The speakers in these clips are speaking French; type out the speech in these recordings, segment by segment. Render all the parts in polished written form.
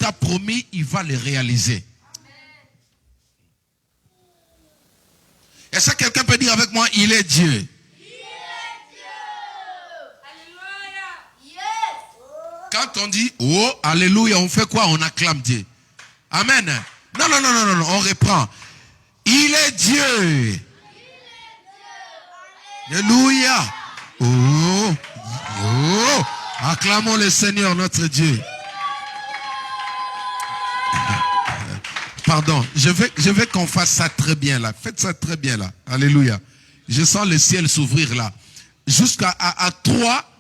t'a promis, il va le réaliser. Est-ce que quelqu'un peut dire avec moi, il est Dieu? Il est Dieu. Alléluia. Yes. Quand on dit, oh, alléluia, on fait quoi? On acclame Dieu. Amen. Non, non, non, non, non, on reprend. Il est Dieu. Alléluia. Oh, oh, acclamons le Seigneur notre Dieu. Pardon, je veux qu'on fasse ça très bien là. Faites ça très bien là. Alléluia. Je sens le ciel s'ouvrir là. Jusqu'à 3,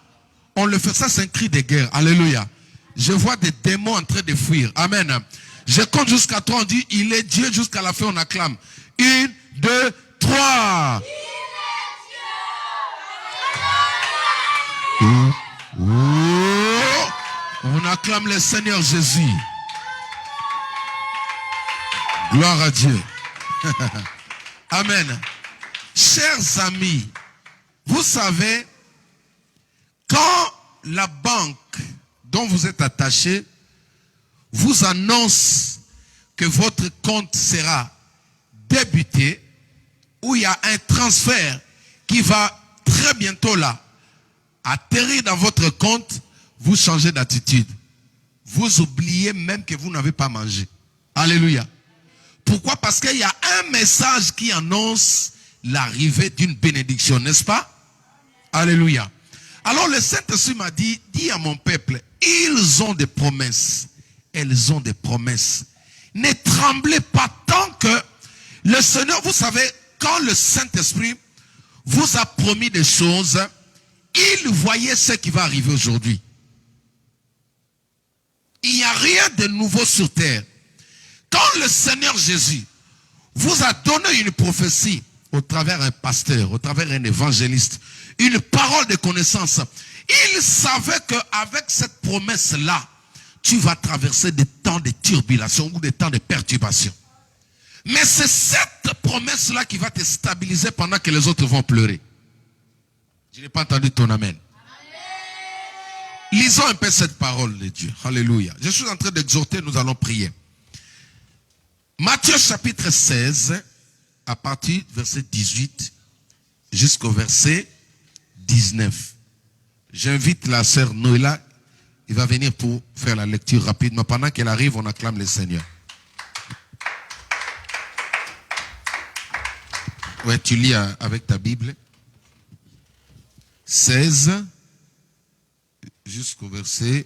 on le fait. Ça, c'est un cri de guerre. Alléluia. Je vois des démons en train de fuir. Amen. Je compte jusqu'à 3, on dit, il est Dieu. Jusqu'à la fin, on acclame. 1, 2, 3. Oh, oh. On acclame le Seigneur Jésus. Gloire à Dieu. Amen. Chers amis, vous savez, quand la banque dont vous êtes attaché vous annonce que votre compte sera débuté, où il y a un transfert qui va très bientôt là atterrir dans votre compte, vous changez d'attitude. Vous oubliez même que vous n'avez pas mangé. Alléluia. Pourquoi? Parce qu'il y a un message qui annonce l'arrivée d'une bénédiction, n'est-ce pas? Alléluia. Alors le Saint-Esprit m'a dit, dis à mon peuple, ils ont des promesses. Elles ont des promesses. Ne tremblez pas tant que le Seigneur, vous savez, quand le Saint-Esprit vous a promis des choses, il voyait ce qui va arriver aujourd'hui. Il n'y a rien de nouveau sur terre. Quand le Seigneur Jésus vous a donné une prophétie au travers un pasteur, au travers un évangéliste, une parole de connaissance, il savait qu'avec cette promesse-là, tu vas traverser des temps de turbulation ou des temps de perturbation. Mais c'est cette promesse-là qui va te stabiliser pendant que les autres vont pleurer. Je n'ai pas entendu ton amen. Lisons un peu cette parole de Dieu. Alléluia. Je suis en train d'exhorter, nous allons prier. Matthieu chapitre 16, à partir du verset 18 jusqu'au verset 19. J'invite la sœur Noëlla, il va venir pour faire la lecture rapidement. Pendant qu'elle arrive, on acclame le Seigneur. Ouais, tu lis avec ta Bible. 16 jusqu'au verset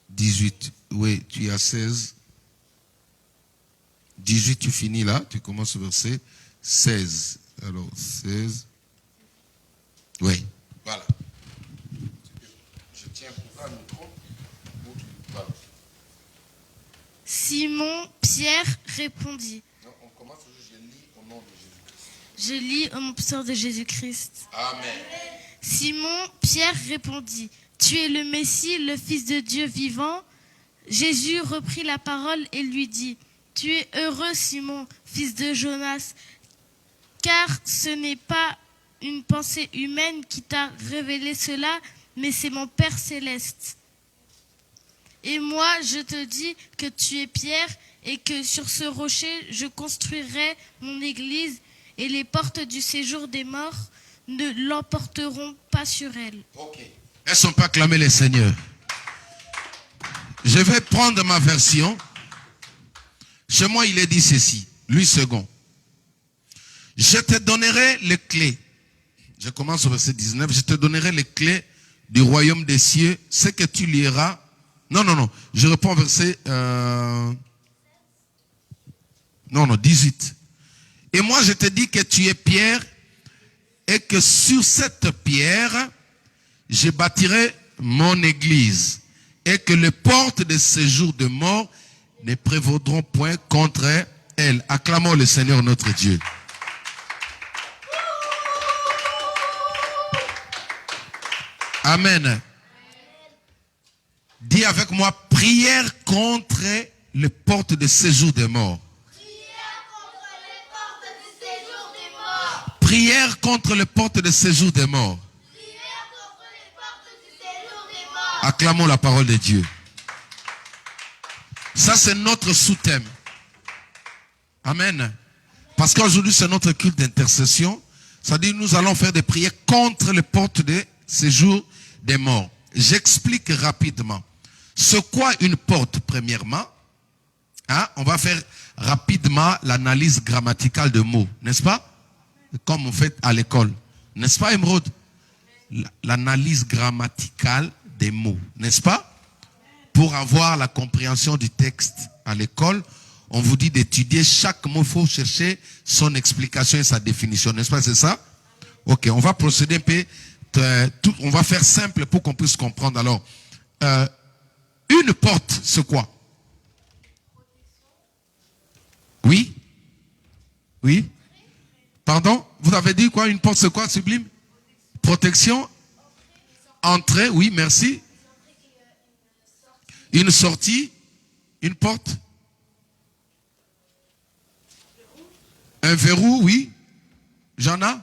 18. Oui, tu as 16. 18, tu finis là, tu commences au verset 16. Alors, 16. Oui, voilà. Je tiens pour un micro. Voilà. Simon Pierre répondit. Non, on commence, je lis au nom de Jésus-Christ. Je lis au nom de Jésus-Christ. Amen. Simon Pierre répondit. Tu es le Messie, le Fils de Dieu vivant. Jésus reprit la parole et lui dit. Tu es heureux, Simon, fils de Jonas, car ce n'est pas une pensée humaine qui t'a révélé cela, mais c'est mon Père céleste. Et moi, je te dis que tu es Pierre, et que sur ce rocher, je construirai mon église, et les portes du séjour des morts ne l'emporteront pas sur elle. Ok. Est-ce qu'on peut acclamer le Seigneur? Je vais prendre ma version. Chez moi, il est dit ceci. Lui second. Je te donnerai les clés. Je commence au verset 19. Je te donnerai les clés du royaume des cieux. Ce que tu liras. Non, non, non. Je reprends au verset 18. Et moi, je te dis que tu es Pierre et que sur cette pierre, je bâtirai mon église et que les portes de séjour de mort ne prévaudront point contre elle. Acclamons le Seigneur notre Dieu. Amen. Dis avec moi, prière contre les portes de séjour des morts. Prière contre les portes de séjour des morts. Acclamons la parole de Dieu. Ça, c'est notre sous-thème. Amen. Parce qu'aujourd'hui, c'est notre culte d'intercession. C'est-à-dire, nous allons faire des prières contre les portes de séjour des morts. J'explique rapidement. C'est quoi une porte, premièrement? Hein? On va faire rapidement l'analyse grammaticale de mots, n'est-ce pas? Comme on fait à l'école. N'est-ce pas, Emeraude? L'analyse grammaticale des mots, n'est-ce pas? Pour avoir la compréhension du texte à l'école, on vous dit d'étudier chaque mot, il faut chercher son explication et sa définition, n'est-ce pas? C'est ça? Ok, on va procéder un peu, on va faire simple pour qu'on puisse comprendre. Alors, une porte, c'est quoi? Oui? Oui? Pardon? Vous avez dit quoi? Une porte, c'est quoi, Sublime? Protection? Entrée, oui, merci. Une sortie? Une porte? Un verrou, oui. J'en ai?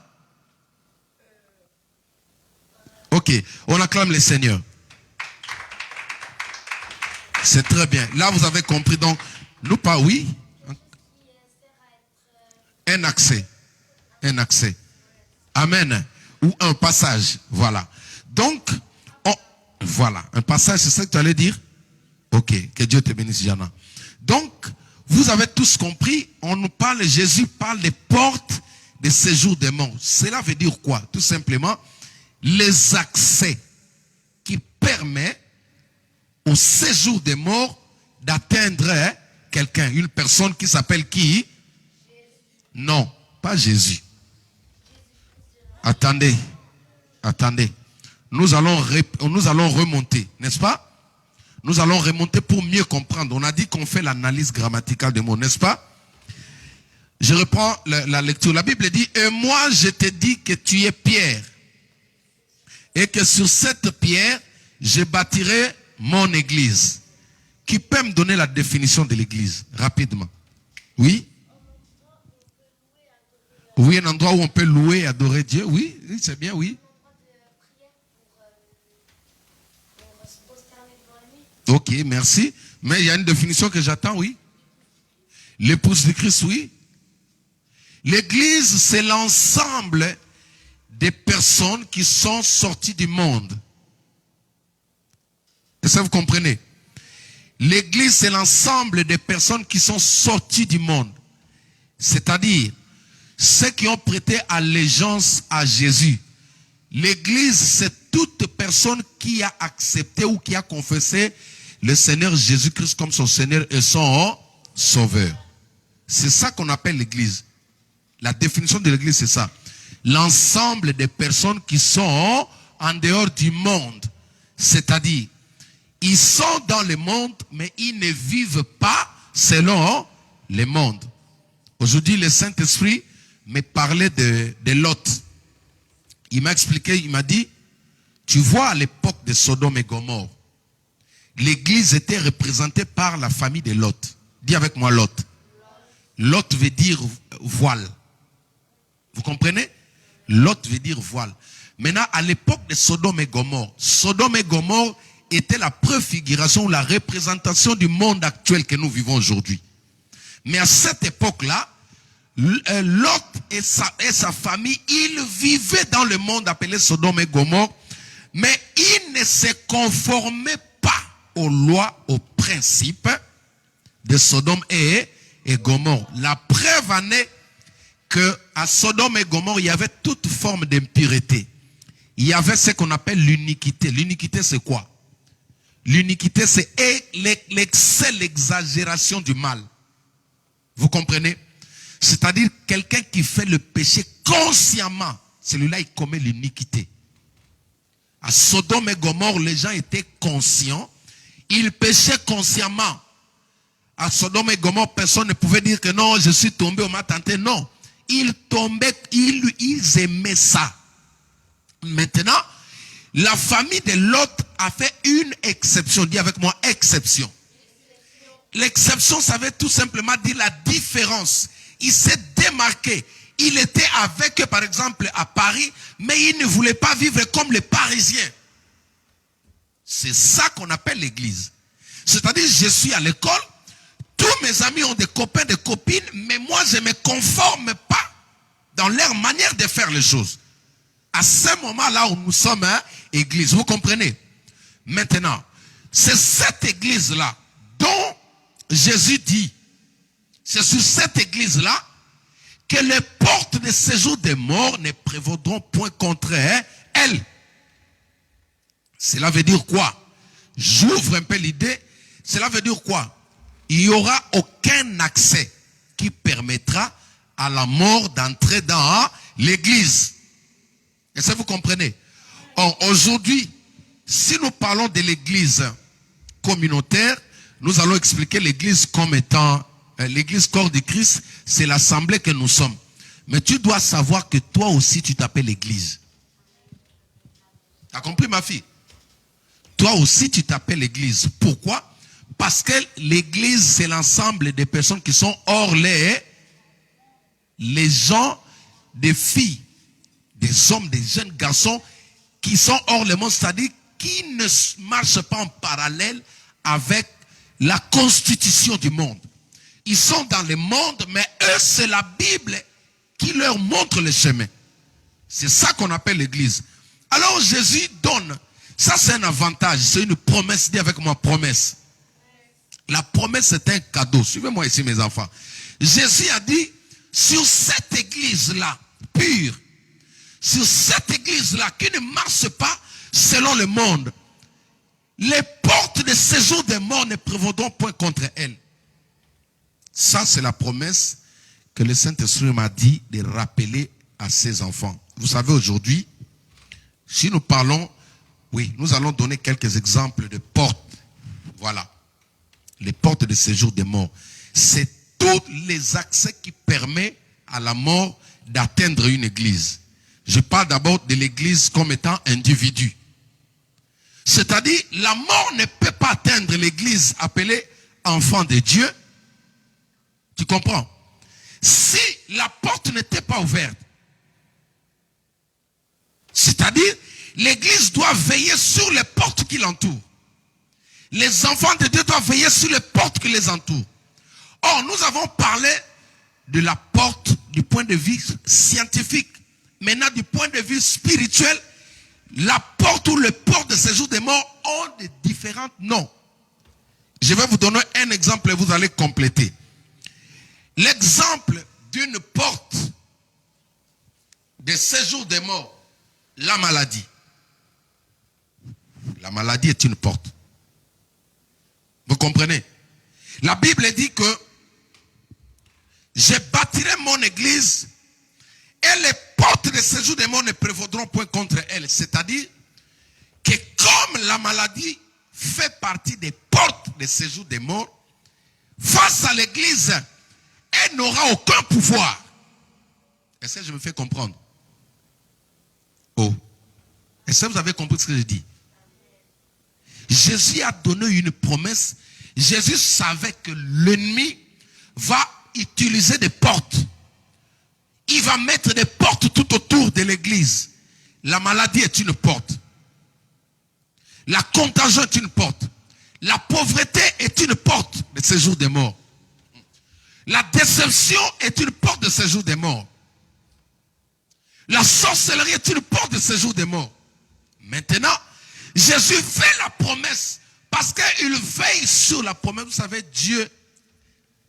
Ok, on acclame le Seigneur. C'est très bien. Là, vous avez compris. Donc, nous pas, oui. Un accès. Un accès. Amen. Ou un passage. Voilà. Donc, voilà. Un passage, c'est ça que tu allais dire? Ok. Que Dieu te bénisse, Jana. Donc, vous avez tous compris, on nous parle, Jésus parle des portes de séjour des morts. Cela veut dire quoi? Tout simplement, les accès qui permettent au séjour des morts d'atteindre quelqu'un, une personne qui s'appelle qui? Non, pas Jésus. Attendez, attendez. Nous allons remonter, n'est-ce pas? Nous allons remonter pour mieux comprendre. On a dit qu'on fait l'analyse grammaticale des mots, n'est-ce pas? Je reprends la lecture. La Bible dit, et moi je te dis que tu es pierre. Et que sur cette pierre, je bâtirai mon église. Qui peut me donner la définition de l'église, rapidement? Oui? Oui, un endroit où on peut louer et adorer Dieu. Oui, c'est bien, oui. Ok, merci. Mais il y a une définition que j'attends, oui. L'épouse de Christ, oui. L'église, c'est l'ensemble des personnes qui sont sorties du monde. Est-ce que vous comprenez? L'église, c'est l'ensemble des personnes qui sont sorties du monde. C'est-à-dire, ceux qui ont prêté allégeance à Jésus. L'église, c'est toute personne qui a accepté ou qui a confessé le Seigneur Jésus-Christ comme son Seigneur et son Sauveur. C'est ça qu'on appelle l'église. La définition de l'église, c'est ça. L'ensemble des personnes qui sont en dehors du monde. C'est-à-dire, ils sont dans le monde, mais ils ne vivent pas selon le monde. Aujourd'hui, le Saint-Esprit me parlait de Lot. Il m'a expliqué, il m'a dit, tu vois à l'époque de Sodome et Gomorrhe, l'église était représentée par la famille de Lot. Dis avec moi Lot. Lot veut dire voile. Vous comprenez? Lot veut dire voile. Maintenant, à l'époque de Sodome et Gomorrhe était la préfiguration ou la représentation du monde actuel que nous vivons aujourd'hui. Mais à cette époque-là, Lot et sa famille, ils vivaient dans le monde appelé Sodome et Gomorrhe, mais ils ne se conformaient pas aux lois, aux principes de Sodome et Gomorrhe. La preuve en est que à Sodome et Gomorrhe, il y avait toute forme d'impureté. Il y avait ce qu'on appelle l'iniquité. L'iniquité, c'est quoi? L'iniquité, c'est l'excès, l'exagération du mal. Vous comprenez? C'est-à-dire quelqu'un qui fait le péché consciemment. Celui-là, il commet l'iniquité. À Sodome et Gomorrhe, les gens étaient conscients. Ils péchaient consciemment. À Sodome et Gomorrhe, personne ne pouvait dire que non, je suis tombé, on m'a tenté. Non. Ils tombaient, ils aimaient ça. Maintenant, la famille de Lot a fait une exception. Dis avec moi, exception. L'exception, ça veut tout simplement dire la différence. Il s'est démarqué. Il était avec eux, par exemple, à Paris, mais il ne voulait pas vivre comme les Parisiens. C'est ça qu'on appelle l'église. C'est-à-dire, je suis à l'école, mes amis ont des copains, des copines, mais moi, je ne me conforme pas dans leur manière de faire les choses. À ce moment-là où nous sommes, hein, église, vous comprenez? Maintenant, c'est cette église-là dont Jésus dit, c'est sur cette église-là que les portes de séjour des morts ne prévaudront point contre elle. Cela veut dire quoi? J'ouvre un peu l'idée. Cela veut dire quoi? Il n'y aura aucun accès qui permettra à la mort d'entrer dans l'église. Est-ce que vous comprenez? Or, aujourd'hui, si nous parlons de l'église communautaire, nous allons expliquer l'église comme étant, l'église corps de Christ, c'est l'assemblée que nous sommes. Mais tu dois savoir que toi aussi tu t'appelles l'église. Tu as compris ma fille? Toi aussi tu t'appelles l'église. Pourquoi? Parce que l'église c'est l'ensemble des personnes qui sont hors les gens, des filles, des hommes, des jeunes garçons qui sont hors le monde, c'est-à-dire qui ne marchent pas en parallèle avec la constitution du monde. Ils sont dans le monde, mais eux, c'est la Bible qui leur montre le chemin. C'est ça qu'on appelle l'église. Alors Jésus donne, ça c'est un avantage, c'est une promesse, dis avec moi promesse. La promesse c'est un cadeau. Suivez-moi ici mes enfants. Jésus a dit, sur cette église-là, pure, sur cette église-là qui ne marche pas selon le monde, les portes de séjour des morts ne prévaudront point contre elle. Ça, c'est la promesse que le Saint-Esprit m'a dit de rappeler à ses enfants. Vous savez, aujourd'hui, si nous parlons, oui, nous allons donner quelques exemples de portes. Voilà. Les portes de séjour des morts. C'est tous les accès qui permettent à la mort d'atteindre une église. Je parle d'abord de l'église comme étant individu. C'est-à-dire, la mort ne peut pas atteindre l'église appelée enfant de Dieu. Tu comprends? Si la porte n'était pas ouverte. C'est-à-dire, l'église doit veiller sur les portes qui l'entourent. Les enfants de Dieu doivent veiller sur les portes qui les entourent. Or, nous avons parlé de la porte du point de vue scientifique. Maintenant, du point de vue spirituel, la porte ou le port de séjour des morts ont de différents noms. Je vais vous donner un exemple et vous allez compléter. L'exemple d'une porte de séjour des morts, la maladie. La maladie est une porte. Vous comprenez? La Bible dit que je bâtirai mon église et les portes de séjour des morts ne prévaudront point contre elle. C'est-à-dire que comme la maladie fait partie des portes de séjour des morts, face à l'église, elle n'aura aucun pouvoir. Est-ce que je me fais comprendre? Oh. Est-ce que vous avez compris ce que je dis? Jésus a donné une promesse. Jésus savait que l'ennemi va utiliser des portes. Il va mettre des portes tout autour de l'église. La maladie est une porte. La contagion est une porte. La pauvreté est une porte de séjour des morts. La déception est une porte de séjour des morts. La sorcellerie est une porte de séjour des morts. Maintenant, Jésus fait la promesse parce qu'il veille sur la promesse. Vous savez, Dieu,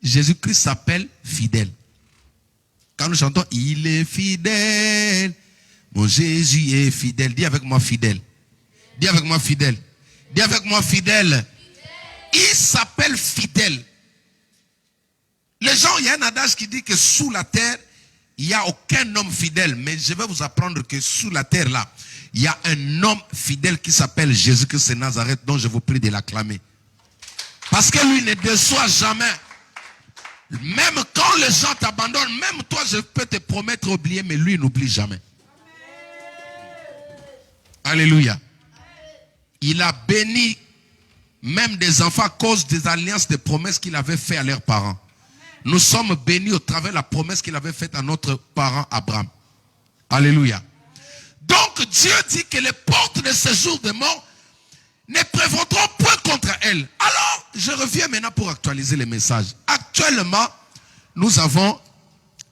Jésus-Christ s'appelle fidèle. Quand nous chantons, il est fidèle. Mon Jésus est fidèle. Dis avec moi fidèle. Dis avec moi fidèle. Dis avec moi fidèle. Il s'appelle fidèle. Les gens, il y a un adage qui dit que sous la terre, il n'y a aucun homme fidèle. Mais je vais vous apprendre que sous la terre là, il y a un homme fidèle qui s'appelle Jésus-Christ de Nazareth, dont je vous prie de l'acclamer. Parce que lui ne déçoit jamais. Même quand les gens t'abandonnent, même toi je peux te promettre oublier, mais lui n'oublie jamais. Alléluia. Il a béni même des enfants à cause des alliances, des promesses qu'il avait faites à leurs parents. Nous sommes bénis au travers de la promesse qu'il avait faite à notre parent Abraham. Alléluia. Donc Dieu dit que les portes de séjour des morts ne prévaudront point contre elle. Alors, je reviens maintenant pour actualiser les messages. Actuellement, nous avons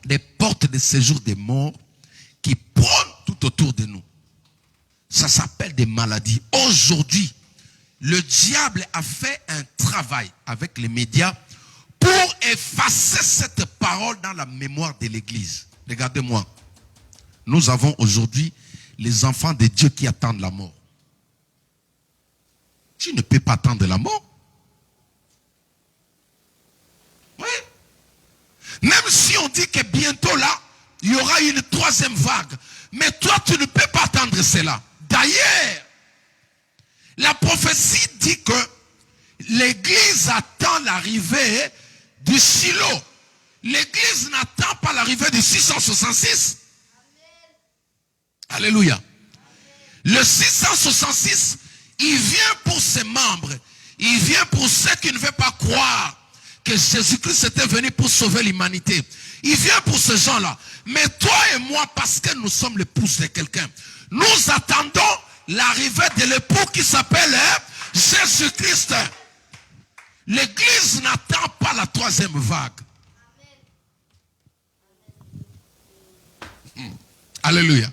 des portes de séjour des morts qui prônent tout autour de nous. Ça s'appelle des maladies. Aujourd'hui, le diable a fait un travail avec les médias pour effacer cette parole dans la mémoire de l'Église. Regardez-moi. Nous avons aujourd'hui les enfants de Dieu qui attendent la mort. Tu ne peux pas attendre la mort. Oui. Même si on dit que bientôt là, il y aura une troisième vague. Mais toi, tu ne peux pas attendre cela. D'ailleurs, la prophétie dit que l'Église attend l'arrivée du Shiloh. L'Église n'attend pas l'arrivée du 666. Amen. Alléluia. Amen. Le 666, il vient pour ses membres. Il vient pour ceux qui ne veulent pas croire que Jésus-Christ était venu pour sauver l'humanité. Il vient pour ces gens-là. Mais toi et moi, parce que nous sommes l'épouse de quelqu'un, nous attendons l'arrivée de l'époux qui s'appelle Jésus-Christ. L'Église n'attend pas la troisième vague. Alléluia.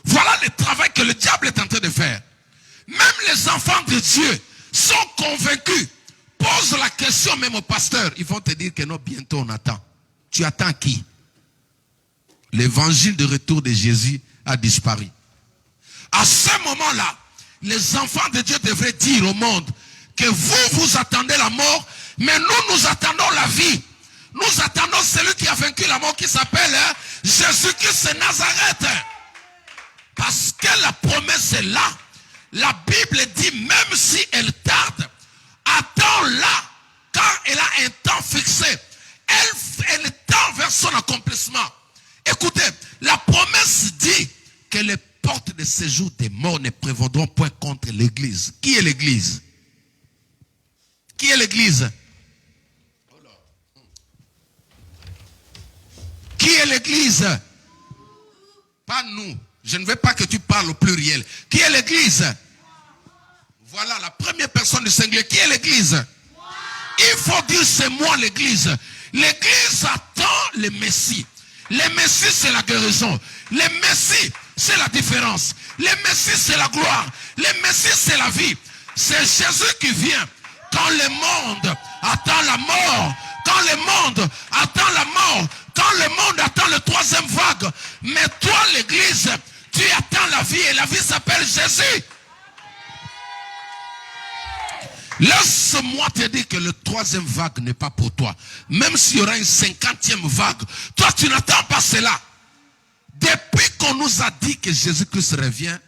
Voilà le travail que le diable est en train de faire. Même les enfants de Dieu sont convaincus. Pose la question même au pasteur. Ils vont te dire que non, bientôt on attend. Tu attends qui? L'évangile de retour de Jésus a disparu. À ce moment-là, les enfants de Dieu devraient dire au monde que vous attendez la mort, mais nous attendons la vie. Nous attendons celui qui a vaincu la mort, qui s'appelle Jésus-Christ de Nazareth. Parce que la promesse est là. La Bible dit, même si elle tarde, attends-la, quand elle a un temps fixé. Elle tend vers son accomplissement. Écoutez, la promesse dit que les portes de séjour des morts ne prévaudront point contre l'Église. Qui est l'Église? Qui est l'Église? Qui est l'Église? Pas nous. Je ne veux pas que tu parles au pluriel. Qui est l'Église? Voilà la première personne du singulier. Qui est l'Église? Il faut dire c'est moi l'Église. L'Église attend le Messie. Le Messie c'est la guérison. Le Messie c'est la différence. Le Messie c'est la gloire. Le Messie c'est la vie. C'est Jésus qui vient. Quand le monde attend la mort. Quand le monde attend la mort. Quand le monde attend le troisième vague. Mais toi l'Église, tu attends la vie. Et la vie s'appelle Jésus. Laisse-moi te dire que le troisième vague n'est pas pour toi. Même s'il y aura une 50e vague, toi tu n'attends pas cela. Depuis qu'on nous a dit que Jésus-Christ revient,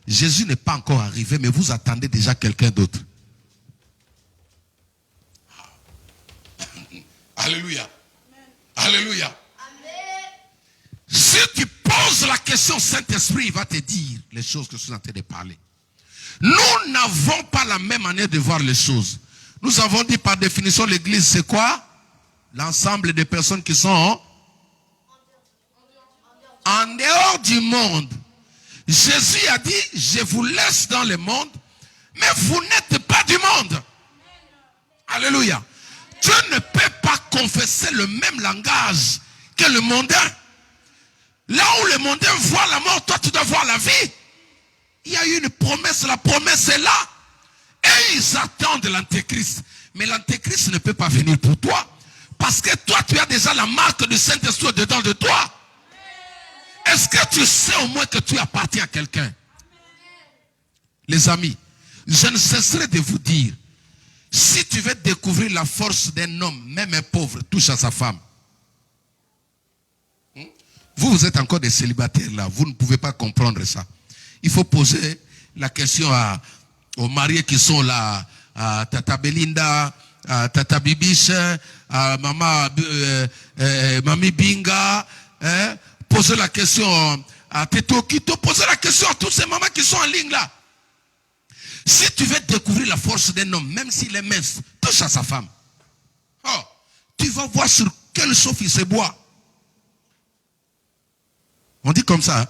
Jésus n'est pas encore arrivé, mais vous attendez déjà quelqu'un d'autre. Alléluia. Alléluia. Amen. Si tu poses la question, Saint-Esprit, il va te dire les choses que je suis en train de parler. Nous n'avons pas la même manière de voir les choses. Nous avons dit par définition l'Église c'est quoi? L'ensemble des personnes qui sont en dehors du monde. Jésus a dit, je vous laisse dans le monde, mais vous n'êtes pas du monde. Alléluia. Tu ne peux pas confesser le même langage que le mondain. Là où le mondain voit la mort, toi tu dois voir la vie. Il y a eu une promesse, la promesse est là. Et ils attendent l'Antéchrist. Mais l'Antéchrist ne peut pas venir pour toi. Parce que toi, tu as déjà la marque du Saint-Esprit dedans de toi. Est-ce que tu sais au moins que tu appartiens à quelqu'un? Les amis, je ne cesserai de vous dire, si tu veux découvrir la force d'un homme, même un pauvre, touche à sa femme. Vous êtes encore des célibataires là, vous ne pouvez pas comprendre ça. Il faut poser la question aux mariés qui sont là, à Tata Belinda, à Tata Bibiche, à Mami Binga, poser la question à Teto Kito, poser la question à toutes ces mamans qui sont en ligne là. Si tu veux découvrir la force d'un homme, même s'il est mince, touche à sa femme. Oh, tu vas voir sur quel chauffe il se boit. On dit comme ça. Hein?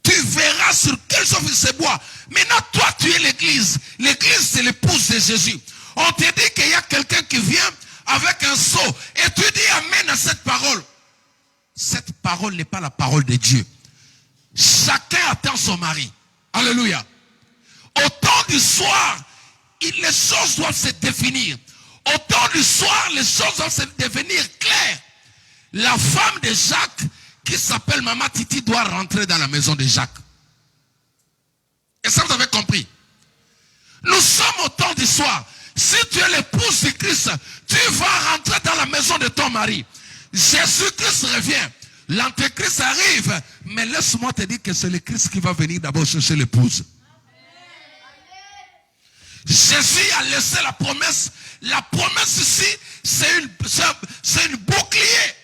Tu verras sur quel chose il se boit. Maintenant, toi, tu es l'église. L'église, c'est l'épouse de Jésus. On te dit qu'il y a quelqu'un qui vient avec un seau. Et tu dis amen à cette parole. Cette parole n'est pas la parole de Dieu. Chacun attend son mari. Alléluia. Au temps du soir, les choses doivent se définir. Au temps du soir, les choses doivent se devenir claires. La femme de Jacques, qui s'appelle Maman Titi, doit rentrer dans la maison de Jacques. Et ça, vous avez compris. Nous sommes au temps du soir. Si tu es l'épouse de Christ, tu vas rentrer dans la maison de ton mari. Jésus-Christ revient. L'antéchrist arrive. Mais laisse-moi te dire que c'est le Christ qui va venir d'abord chercher l'épouse. Jésus a laissé la promesse. La promesse ici, c'est une bouclier.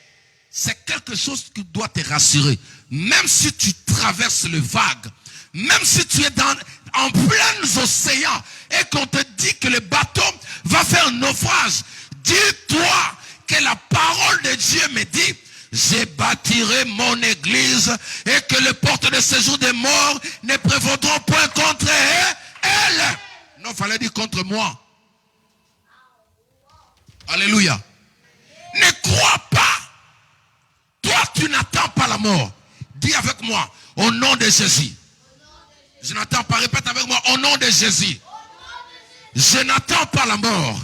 C'est quelque chose qui doit te rassurer. Même si tu traverses le vague, même si tu es en plein océan et qu'on te dit que le bateau va faire un naufrage, dis-toi que la parole de Dieu me dit, je bâtirai mon église et que les portes de séjour des morts ne prévaudront point contre elle. Non, il fallait dire contre moi. Alléluia. Ne crois pas. Toi, tu n'attends pas la mort. Dis avec moi, au nom de Jésus. Je n'attends pas, répète avec moi, au nom de Jésus. Je n'attends pas la mort.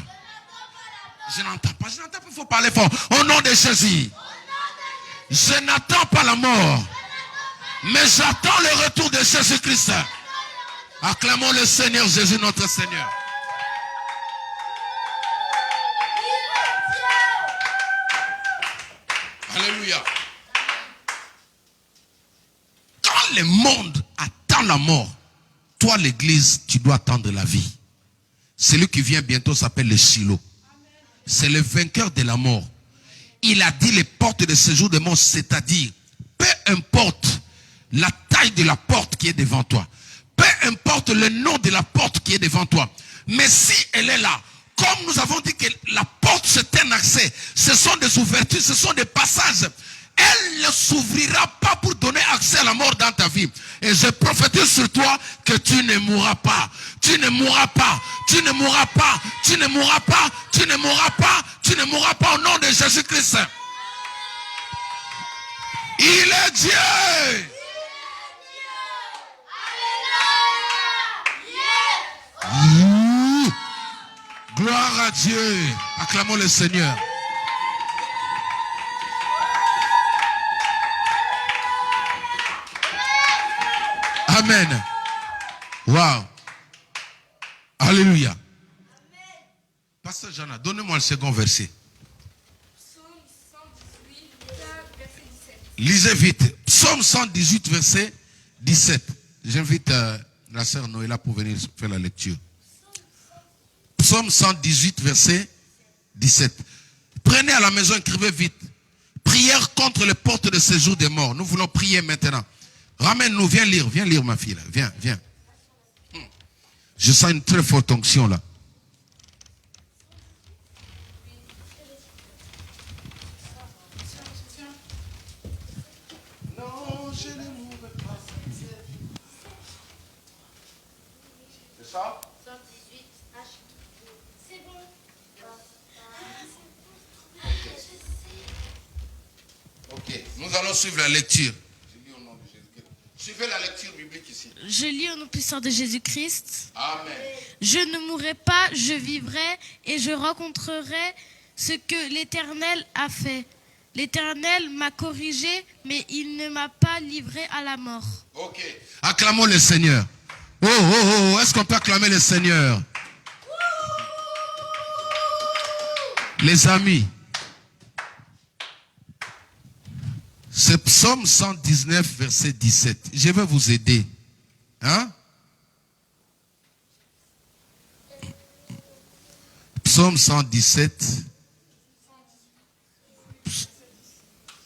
Je n'entends pas, il faut parler fort. Au nom de Jésus. Je n'attends pas la mort. Mais j'attends le retour de Jésus-Christ. Acclamons le Seigneur Jésus, notre Seigneur. Alléluia. Quand le monde attend la mort, toi l'église, tu dois attendre la vie. Celui qui vient bientôt s'appelle le Shiloh. C'est le vainqueur de la mort. Il a dit les portes de séjour de mort, c'est-à-dire, peu importe la taille de la porte qui est devant toi, peu importe le nom de la porte qui est devant toi, mais si elle est là, comme nous avons dit que la porte c'est un accès, ce sont des ouvertures, ce sont des passages, elle ne s'ouvrira pas pour donner accès à la mort dans ta vie. Et je prophétise sur toi que tu ne mourras pas. Tu ne mourras pas. Tu ne mourras pas. Tu ne mourras pas. Tu ne mourras pas. Tu ne mourras pas au nom de Jésus-Christ. Il est Dieu. Gloire à Dieu. Acclamons le Seigneur. Amen. Wow. Alléluia. Pasteur Jana, donnez-moi le second verset. Psaume 118, verset 17. Lisez vite. Psaume 118, verset 17. J'invite la sœur Noëlla pour venir faire la lecture. Psaume 118, verset 17. Prenez à la maison, écrivez vite. Prière contre les portes de séjour des morts. Nous voulons prier maintenant. Ramène-nous, viens lire ma fille là. Viens. Je sens une très forte onction là. Non, je ne mourrai pas. C'est ça? 118, c'est bon. Ok, nous allons suivre la lecture. Suivez la lecture biblique ici. Je lis au nom puissant de Jésus-Christ. Amen. Je ne mourrai pas, je vivrai et je rencontrerai ce que l'Éternel a fait. L'Éternel m'a corrigé, mais il ne m'a pas livré à la mort. Ok. Acclamons le Seigneur. Oh, est-ce qu'on peut acclamer le Seigneur? Les amis, c'est Psaume 119, verset 17. Je vais vous aider. Hein? Psaume 117.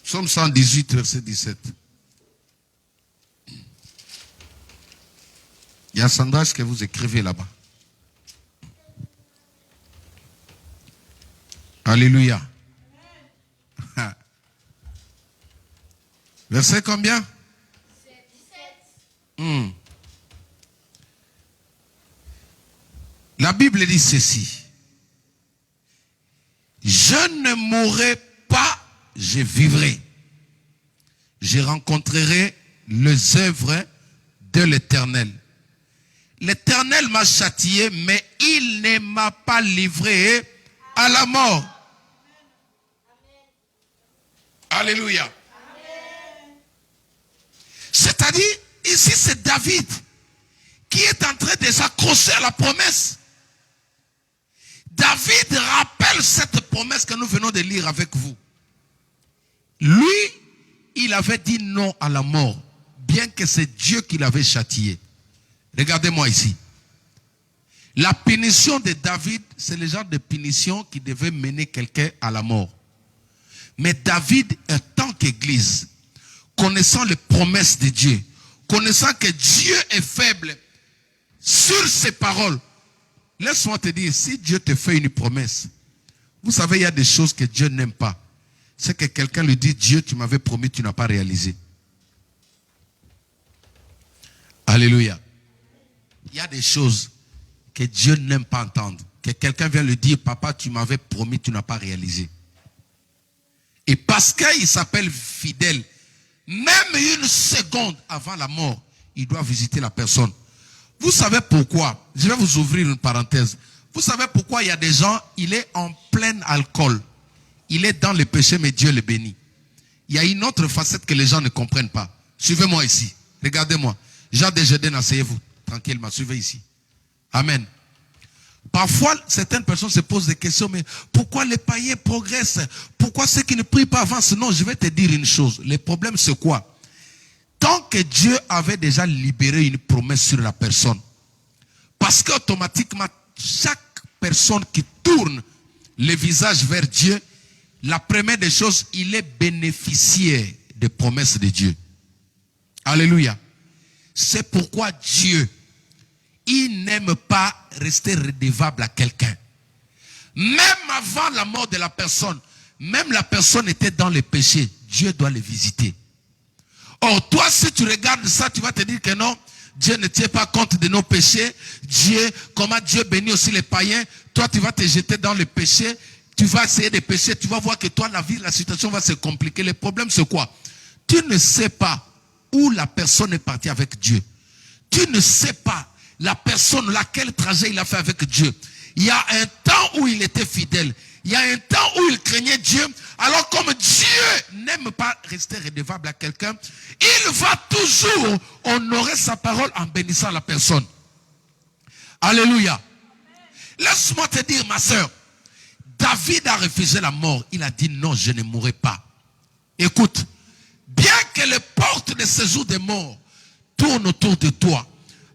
Psaume 118, verset 17. Il y a un sondage que vous écrivez là-bas. Alléluia. Verset combien? Bible dit ceci. Je ne mourrai pas, je vivrai. Je rencontrerai les œuvres de l'Éternel. L'Éternel m'a châtié, mais il ne m'a pas livré à la mort. Alléluia. C'est-à-dire, ici c'est David qui est en train de s'accrocher à la promesse. David rappelle cette promesse que nous venons de lire avec vous. Lui, il avait dit non à la mort, bien que c'est Dieu qui l'avait châtié. Regardez-moi ici. La punition de David, c'est le genre de punition qui devait mener quelqu'un à la mort. Mais David, en tant qu'église, connaissant les promesses de Dieu, connaissant que Dieu est faible sur ses paroles, laisse-moi te dire, si Dieu te fait une promesse, vous savez, il y a des choses que Dieu n'aime pas. C'est que quelqu'un lui dit, Dieu, tu m'avais promis, tu n'as pas réalisé. Alléluia. Il y a des choses que Dieu n'aime pas entendre. Que quelqu'un vient lui dire, papa, tu m'avais promis, tu n'as pas réalisé. Et parce qu'il s'appelle fidèle, même une seconde avant la mort, il doit visiter la personne. Vous savez pourquoi? Je vais vous ouvrir une parenthèse. Vous savez pourquoi il y a des gens, il est en plein alcool. Il est dans le péché, mais Dieu le bénit. Il y a une autre facette que les gens ne comprennent pas. Suivez-moi ici. Regardez-moi. Jean Desjardins, asseyez-vous tranquillement. Suivez ici. Amen. Parfois, certaines personnes se posent des questions, mais pourquoi les païens progressent? Pourquoi ceux qui ne prient pas avancent? Non, je vais te dire une chose. Le problème, c'est quoi? Tant que Dieu avait déjà libéré une promesse sur la personne, parce qu'automatiquement, chaque personne qui tourne le visage vers Dieu, la première des choses, il est bénéficiaire des promesses de Dieu. Alléluia. C'est pourquoi Dieu, il n'aime pas rester redevable à quelqu'un. Même avant la mort de la personne, même la personne était dans le péché, Dieu doit le visiter. Or, toi, si tu regardes ça, tu vas te dire que non, Dieu ne tient pas compte de nos péchés. Dieu, comment Dieu bénit aussi les païens. Toi, tu vas te jeter dans le péché. Tu vas essayer de pécher. Tu vas voir que toi, la vie, la situation va se compliquer. Le problème, c'est quoi? Tu ne sais pas où la personne est partie avec Dieu. Tu ne sais pas la personne, laquelle trajet il a fait avec Dieu. Il y a un temps où il était fidèle. Il y a un temps où il craignait Dieu. Alors comme Dieu n'aime pas rester redevable à quelqu'un, il va toujours honorer sa parole en bénissant la personne. Alléluia. Laisse-moi te dire, ma soeur, David a refusé la mort. Il a dit non, je ne mourrai pas. Écoute, bien que les portes de séjour des morts tournent autour de toi,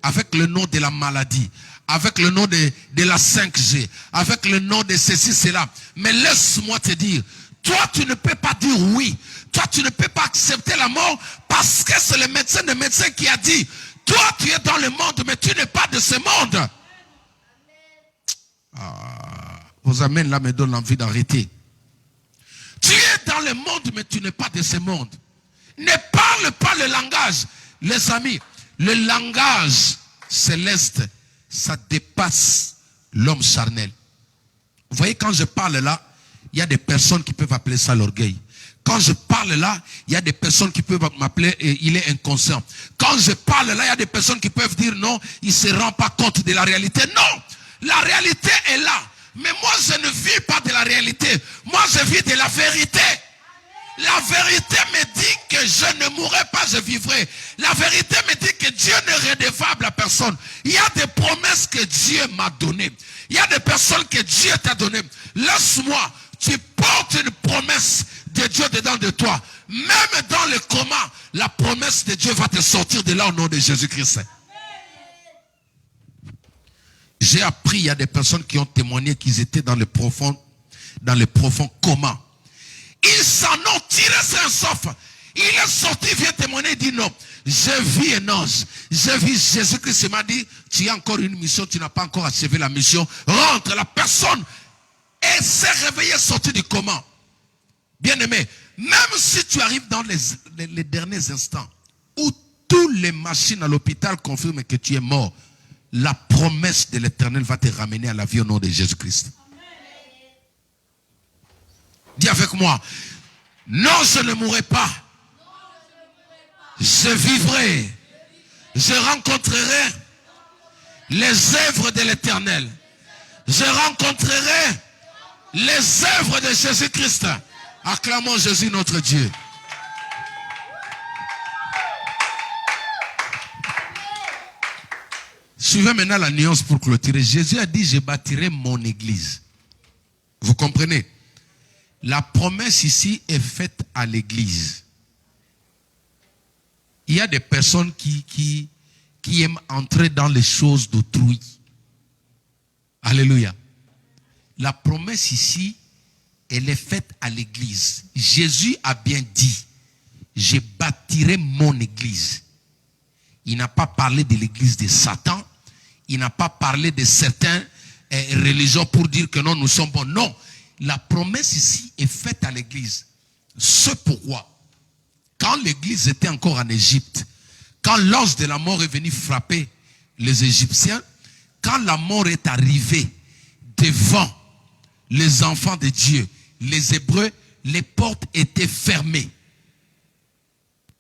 avec le nom de la maladie, avec le nom de la 5G, avec le nom de ceci, cela. Mais laisse-moi te dire, toi tu ne peux pas dire oui. Toi tu ne peux pas accepter la mort parce que c'est le médecin des médecins qui a dit, toi tu es dans le monde mais tu n'es pas de ce monde. Vos amens là me donnent l'envie d'arrêter. Tu es dans le monde mais tu n'es pas de ce monde. Ne parle pas le langage. Les amis, le langage céleste, ça dépasse l'homme charnel. Vous voyez, quand je parle là, il y a des personnes qui peuvent appeler ça l'orgueil. Quand je parle là, il y a des personnes qui peuvent m'appeler il est inconscient. Quand je parle là, il y a des personnes qui peuvent dire non, il ne se rend pas compte de la réalité. Non, la réalité est là. Mais moi, je ne vis pas de la réalité. Moi, je vis de la vérité. La vérité me dit que je ne mourrai pas, je vivrai. La vérité me dit que Dieu n'est redevable à personne. Il y a des promesses que Dieu m'a données. Il y a des personnes que Dieu t'a données. Laisse-moi, tu portes une promesse de Dieu dedans de toi. Même dans le coma, la promesse de Dieu va te sortir de là au nom de Jésus-Christ. J'ai appris, il y a des personnes qui ont témoigné qu'ils étaient dans le profond coma. Ils s'en ont tiré sans sauf. Il est sorti, il vient témoigner, il dit non. J'ai vu un ange. J'ai vu Jésus-Christ m'a dit, tu as encore une mission, tu n'as pas encore achevé la mission. Rentre, la personne et s'est réveillée, sortie du coma. Bien-aimé, même si tu arrives dans les derniers instants où toutes les machines à l'hôpital confirment que tu es mort, la promesse de l'Éternel va te ramener à la vie au nom de Jésus-Christ. Dis avec moi, non, je ne mourrai pas. Je vivrai. Je rencontrerai les œuvres de l'Éternel. Je rencontrerai les œuvres de Jésus-Christ. Acclamons Jésus notre Dieu. Suivez maintenant la nuance pour clôturer. Jésus a dit, je bâtirai mon église. Vous comprenez? La promesse ici est faite à l'église. Il y a des personnes qui aiment entrer dans les choses d'autrui. Alléluia. La promesse ici, elle est faite à l'église. Jésus a bien dit, je bâtirai mon église. Il n'a pas parlé de l'église de Satan. Il n'a pas parlé de certaines religions pour dire que non, nous sommes bons. Non, la promesse ici est faite à l'église. C'est pourquoi, quand l'église était encore en Égypte, quand l'ange de la mort est venu frapper les Égyptiens, quand la mort est arrivée devant les enfants de Dieu, les Hébreux, les portes étaient fermées.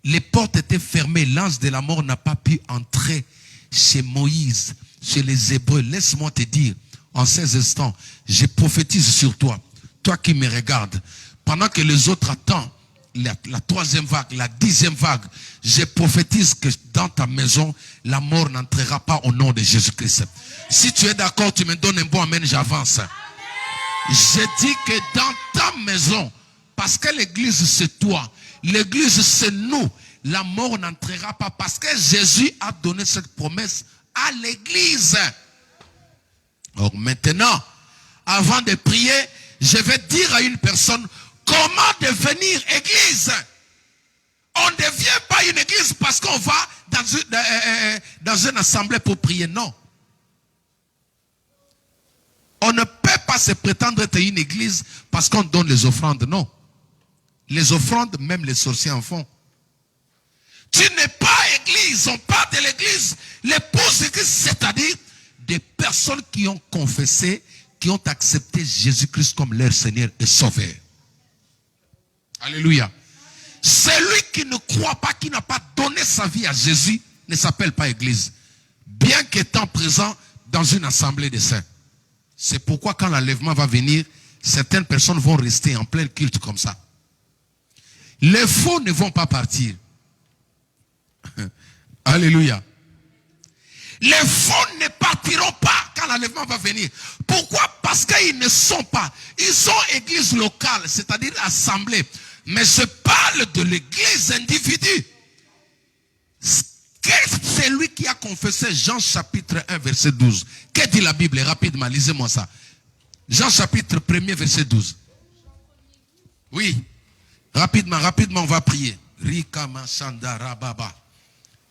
Les portes étaient fermées. L'ange de la mort n'a pas pu entrer chez Moïse, chez les Hébreux. Laisse-moi te dire, en ces instants, je prophétise sur toi, toi qui me regardes, pendant que les autres attendent la troisième vague, la 10e vague, je prophétise que dans ta maison, la mort n'entrera pas au nom de Jésus-Christ. Si tu es d'accord, tu me donnes un bon amen, j'avance. Je dis que dans ta maison, parce que l'église c'est toi, l'église c'est nous, la mort n'entrera pas parce que Jésus a donné cette promesse à l'église. Donc maintenant, avant de prier, je vais dire à une personne comment devenir église. On ne devient pas une église parce qu'on va dans une assemblée pour prier, non. On ne peut pas se prétendre être une église parce qu'on donne les offrandes, non. Les offrandes, même les sorciers en font. Tu n'es pas église, on parle de l'église, l'épouse église, c'est-à-dire des personnes qui ont confessé, qui ont accepté Jésus-Christ comme leur Seigneur et Sauveur. Alléluia. Celui qui ne croit pas, qui n'a pas donné sa vie à Jésus, ne s'appelle pas église. Bien qu'étant présent dans une assemblée de saints. C'est pourquoi quand l'enlèvement va venir, certaines personnes vont rester en plein culte comme ça. Les faux ne vont pas partir. Alléluia. Les faux ne partiront pas quand l'enlèvement va venir. Pourquoi? Parce qu'ils ne sont pas. Ils sont église locale, c'est-à-dire assemblée. Mais je parle de l'église individu. C'est lui qui a confessé Jean chapitre 1 verset 12. Que dit la Bible? Rapidement, lisez-moi ça. Jean chapitre 1 verset 12. Oui. Rapidement, on va prier. Rikama Sandara Baba.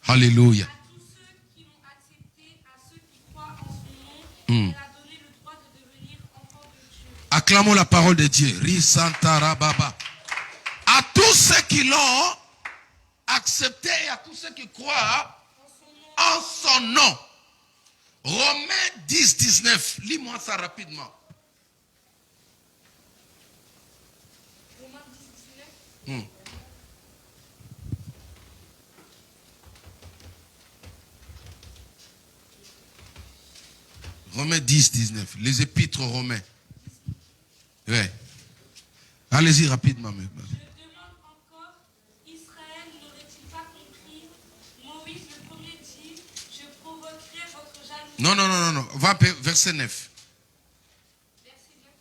Alléluia. À tous ceux qui l'ont accepté, à ceux qui croient en son nom, elle a donné le droit de devenir enfants de Dieu. Acclamons la parole de Dieu. Risantara Baba. À tous ceux qui l'ont accepté et à tous ceux qui croient en son nom. Romains 10, 19. Lis-moi ça rapidement. Romains 10, 19. Romains 10, 19. Les épîtres aux Romains. Ouais. Allez-y rapidement. Je demande encore, Israël n'aurait-il pas compris? Moïse le premier dit, je provoquerai votre jalousie. Non. Va verset 9. Verset 9.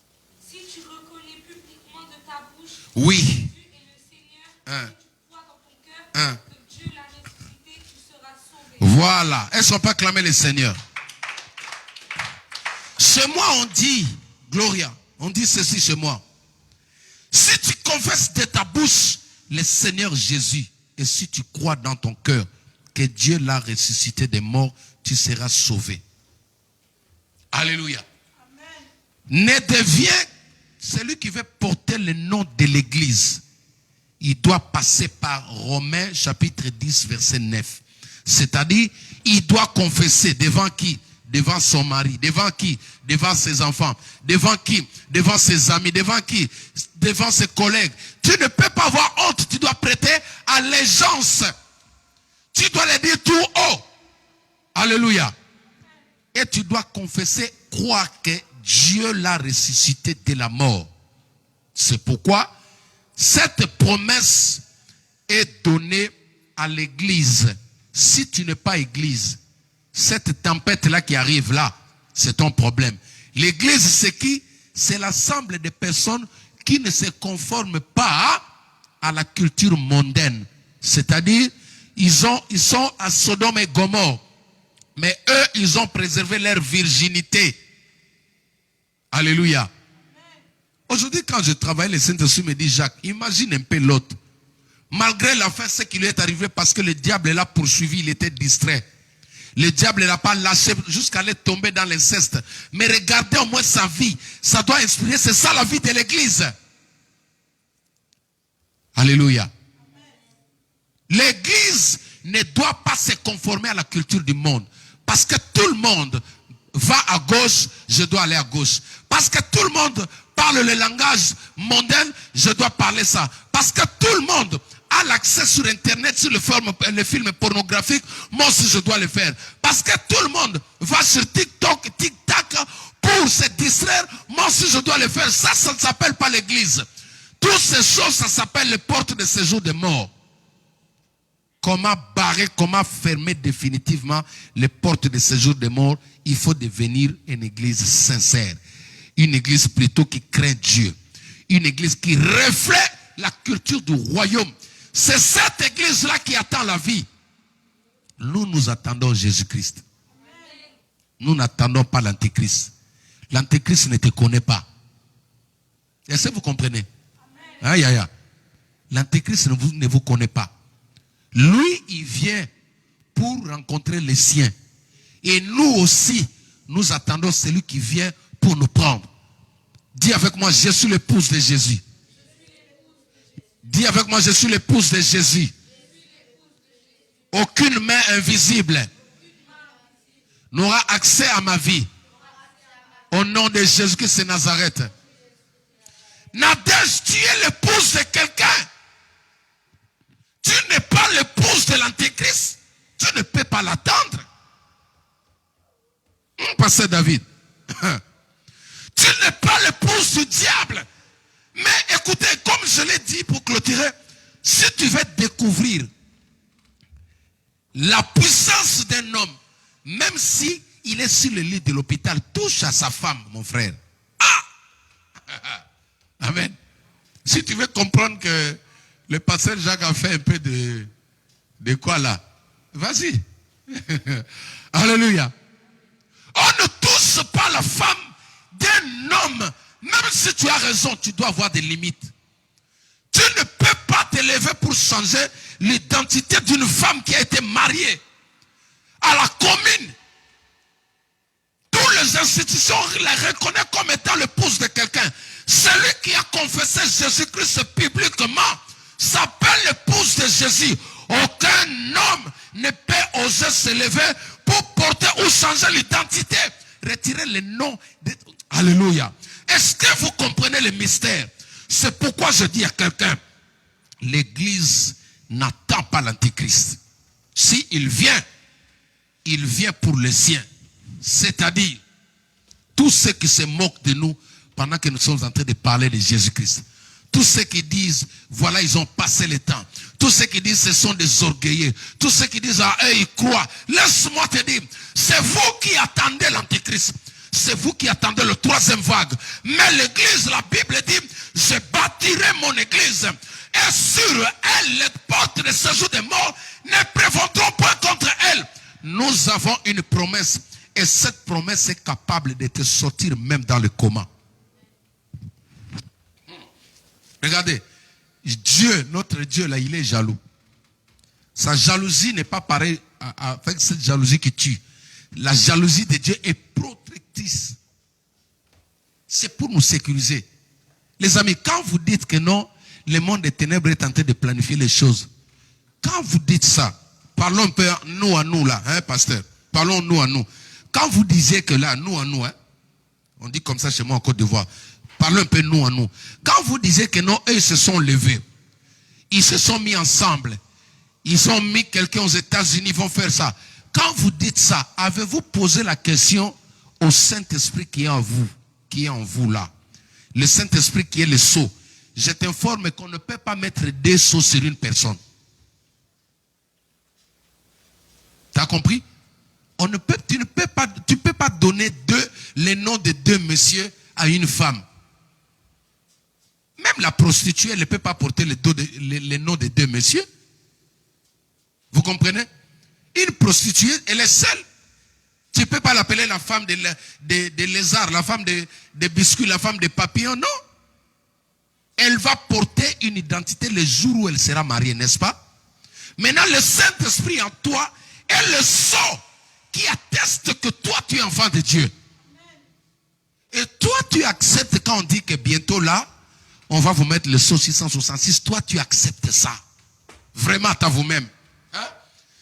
Si tu reconnais publiquement de ta bouche Oui. que Jésus est le Seigneur, et que tu crois dans ton cœur que Dieu l'a ressuscité, tu seras sauvé. Voilà. Est-ce qu'on peut acclamer le Seigneur? Chez moi, on dit, Gloria, on dit ceci chez moi. Si tu confesses de ta bouche le Seigneur Jésus, et si tu crois dans ton cœur que Dieu l'a ressuscité des morts, tu seras sauvé. Alléluia. Amen. Ne devient celui qui veut porter le nom de l'église. Il doit passer par Romains chapitre 10 verset 9. C'est-à-dire, il doit confesser devant qui? Devant son mari. Devant qui? Devant ses enfants. Devant qui? Devant ses amis. Devant qui? Devant ses collègues. Tu ne peux pas avoir honte. Tu dois prêter allégeance. Tu dois le dire tout haut. Alléluia. Et tu dois confesser, croire que Dieu l'a ressuscité de la mort. C'est pourquoi cette promesse est donnée à l'église. Si tu n'es pas église, cette tempête-là qui arrive là, c'est ton problème. L'église, c'est qui? C'est l'ensemble des personnes qui ne se conforment pas à la culture mondaine. C'est-à-dire, ils sont à Sodome et Gomorrhe. Mais eux, ils ont préservé leur virginité. Alléluia. Aujourd'hui, quand je travaille, le Saint-Esprit me dit, Jacques, imagine un peu l'autre. Malgré la fin, ce qui lui est arrivé, parce que le diable l'a poursuivi, il était distrait. Le diable ne l'a pas lâché jusqu'à aller tomber dans l'inceste. Mais regardez au moins sa vie. Ça doit inspirer, c'est ça la vie de l'église. Alléluia. L'église ne doit pas se conformer à la culture du monde. Parce que tout le monde va à gauche, je dois aller à gauche. Parce que tout le monde parle le langage mondain, je dois parler ça. Parce que tout le monde a l'accès sur Internet, sur le film pornographique, moi aussi je dois le faire. Parce que tout le monde va sur TikTok, TikTok pour se distraire, moi aussi je dois le faire. Ça ne s'appelle pas l'église. Toutes ces choses, ça s'appelle les portes de séjour des morts. Comment barrer, comment fermer définitivement les portes de séjour des morts? Il faut devenir une église sincère. Une église plutôt qui craint Dieu. Une église qui reflète la culture du royaume. C'est cette église-là qui attend la vie. Nous attendons Jésus-Christ. Nous n'attendons pas l'Antéchrist. L'Antéchrist ne te connaît pas. Est-ce que vous comprenez? Aïe, aïe, aïe. L'Antéchrist ne vous connaît pas. Lui, il vient pour rencontrer les siens. Et nous aussi, nous attendons celui qui vient pour nous prendre. Dis avec moi, je suis l'épouse de Jésus. Dis avec moi, je suis l'épouse de Jésus. Aucune main invisible n'aura accès à ma vie. Au nom de Jésus-Christ de Nazareth. Nadège, tu es l'épouse de quelqu'un. Tu n'es pas l'épouse de l'Antéchrist. Tu ne peux pas l'attendre. Pasteur David. Tu n'es pas l'épouse du diable. Mais écoutez, comme je l'ai dit pour clôturer, si tu veux découvrir la puissance d'un homme, même si il est sur le lit de l'hôpital, touche à sa femme, mon frère. Ah! Amen. Si tu veux comprendre que le pasteur Jacques a fait un peu de quoi là, vas-y. Alléluia. On ne touche pas la femme d'un homme. Même si tu as raison, tu dois avoir des limites. Tu ne peux pas te lever pour changer l'identité d'une femme qui a été mariée à la commune. Toutes les institutions la reconnaissent comme étant l'épouse de quelqu'un. Celui qui a confessé Jésus-Christ publiquement s'appelle l'épouse de Jésus. Aucun homme ne peut oser se lever pour porter ou changer l'identité. Retirer le nom. Alléluia. Est-ce que vous comprenez le mystère? C'est pourquoi je dis à quelqu'un, l'église n'attend pas l'Antéchrist. Si il vient pour les siens. C'est-à-dire, tous ceux qui se moquent de nous pendant que nous sommes en train de parler de Jésus-Christ. Tous ceux qui disent, voilà, ils ont passé le temps. Tous ceux qui disent, ce sont des orgueilleux. Tous ceux qui disent, ah, eux, ils croient. Laisse-moi te dire, c'est vous qui attendez l'Antéchrist. C'est vous qui attendez le troisième vague. Mais l'église, la Bible dit, je bâtirai mon église. Et sur elle, les portes de séjour des morts ne prévaudront point contre elle. Nous avons une promesse. Et cette promesse est capable de te sortir même dans le coma. Regardez, Dieu, notre Dieu là, il est jaloux. Sa jalousie n'est pas pareille avec cette jalousie qui tue. La jalousie de Dieu est protectrice. C'est pour nous sécuriser. Les amis, quand vous dites que non, le monde des ténèbres est en train de planifier les choses. Quand vous dites ça, parlons un peu nous à nous là, hein, pasteur. Parlons nous à nous. quand vous disiez que là, nous en nous, hein, on dit comme ça chez moi en Côte d'Ivoire, parlons un peu nous en nous. Quand vous disiez que non, eux se sont levés, ils se sont mis ensemble, ils ont mis quelqu'un aux États-Unis, ils vont faire ça. Quand vous dites ça, avez-vous posé la question au Saint-Esprit qui est en vous là? Le Saint-Esprit qui est le sceau. Je t'informe qu'on ne peut pas mettre deux sceaux sur une personne. Tu as compris? Tu ne peux pas donner les noms de deux messieurs à une femme. Même la prostituée, elle ne peut pas porter les noms de deux messieurs. Vous comprenez? Une prostituée, elle est seule. Tu ne peux pas l'appeler la femme des lézards, la femme des biscuits, la femme des papillons, non. Elle va porter une identité le jour où elle sera mariée, n'est-ce pas? Maintenant, le Saint-Esprit en toi est le sceau qui atteste que toi, tu es enfant de Dieu. Et toi, tu acceptes quand on dit que bientôt là, on va vous mettre le sceau 666. Toi, tu acceptes ça. Vraiment à vous-même. Hein?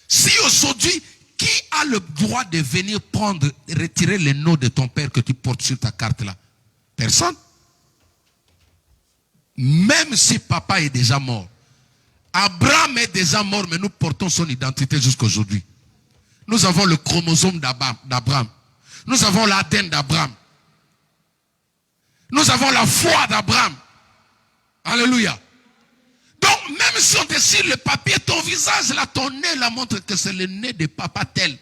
Si aujourd'hui, qui a le droit de venir retirer le nom de ton père que tu portes sur ta carte là? Personne. Même si papa est déjà mort. Abraham est déjà mort, mais nous portons son identité jusqu'à aujourd'hui. Nous avons le chromosome d'Abraham. Nous avons l'ADN d'Abraham. Nous avons la foi d'Abraham. Alléluia. Donc, même si on dessine le papier, ton visage, là, ton nez, là, montre que c'est le nez de papa tel.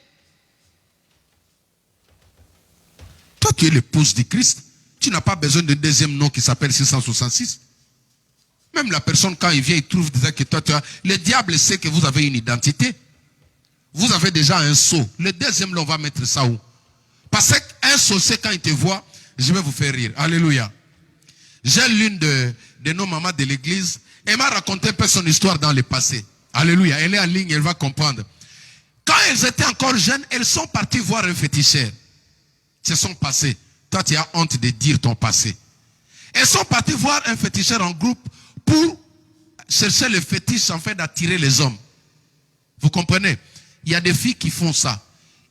Toi, tu es l'épouse du Christ. Tu n'as pas besoin d'un deuxième nom qui s'appelle 666. Même la personne, quand il vient, il trouve déjà que toi, le diable sait que vous avez une identité. Vous avez déjà un sceau. Le deuxième, là, on va mettre ça où? Parce qu'un sorcier, quand il te voit, je vais vous faire rire. Alléluia. J'ai l'une de nos mamans de l'église. Elle m'a raconté un peu son histoire dans le passé. Alléluia. Elle est en ligne, elle va comprendre. Quand elles étaient encore jeunes, elles sont parties voir un féticheur. C'est son passé. Toi, tu as honte de dire ton passé. Elles sont parties voir un féticheur en groupe pour chercher le fétiche en fait d'attirer les hommes. Vous comprenez? Il y a des filles qui font ça.